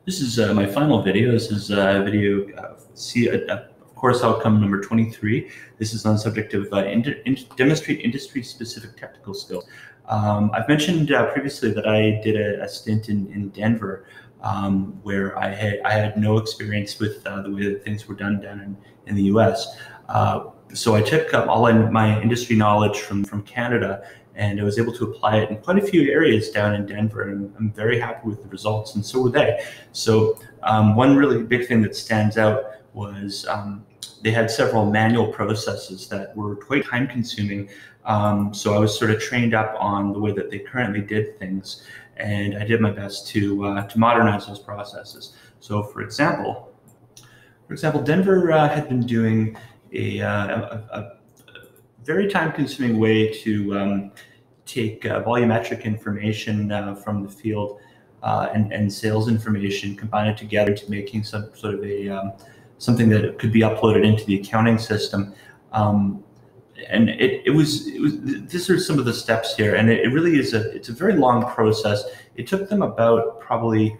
This is my final video. This is video course outcome number 23. This is on the subject of demonstrate industry-specific technical skills. I've mentioned previously that I did a stint in Denver, where I had no experience with the way that things were done down in the U.S. So I took all my industry knowledge from Canada, and I was able to apply it in quite a few areas down in Denver, and I'm very happy with the results, and so were they. So one really big thing that stands out was they had several manual processes that were quite time consuming. So I was sort of trained up on the way that they currently did things, and I did my best to modernize those processes. So for example, Denver had been doing a very time-consuming way to take volumetric information from the field and sales information, combine it together to making some sort of a something that could be uploaded into the accounting system. And it was these are some of the steps here, and it really is it's a very long process. It took them about probably,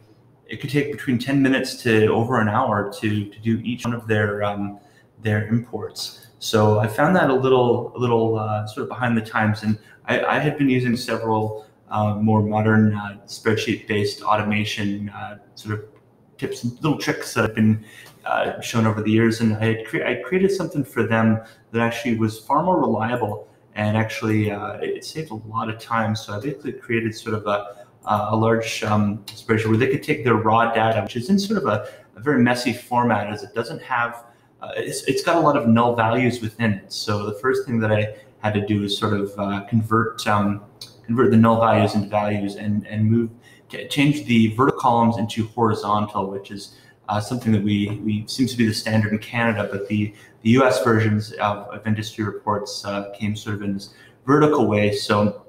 it could take between 10 minutes to over an hour to do each one of their imports. So I found that a little sort of behind the times, and I had been using several more modern spreadsheet-based automation sort of tips and little tricks that have been shown over the years, and I created something for them that actually was far more reliable, and actually it saved a lot of time. So I basically created sort of a large spreadsheet where they could take their raw data, which is in sort of a very messy format, as it doesn't have it's got a lot of null values within it. So the first thing that I had to do is sort of convert the null values into values, and change the vertical columns into horizontal, which is something that we seems to be the standard in Canada, but the US versions of industry reports came sort of in this vertical way. So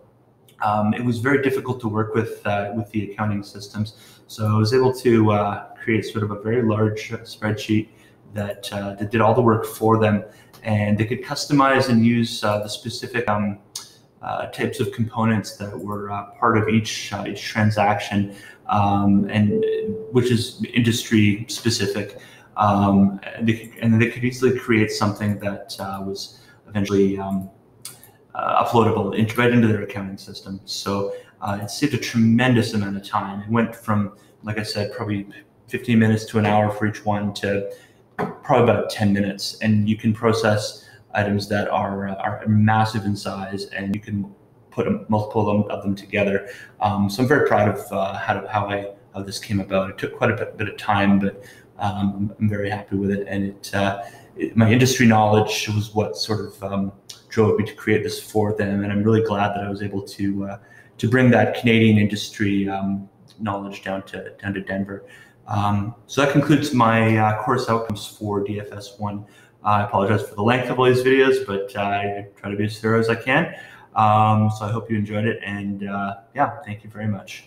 it was very difficult to work with the accounting systems. So I was able to create sort of a very large spreadsheet that did all the work for them, and they could customize and use the specific types of components that were part of each transaction, and which is industry specific. And they could easily create something that was eventually uploadable right into their accounting system. So it saved a tremendous amount of time. It went from, like I said, probably 15 minutes to an hour for each one to probably about 10 minutes, and you can process items that are massive in size, and you can put multiple of them together. So I'm very proud of how this came about. It took quite a bit of time, but I'm very happy with it. And my industry knowledge was what sort of drove me to create this for them, and I'm really glad that I was able to bring that Canadian industry knowledge down to Denver. So that concludes my course outcomes for DFS 1. I apologize for the length of all these videos, but I try to be as thorough as I can. So I hope you enjoyed it, and yeah, thank you very much.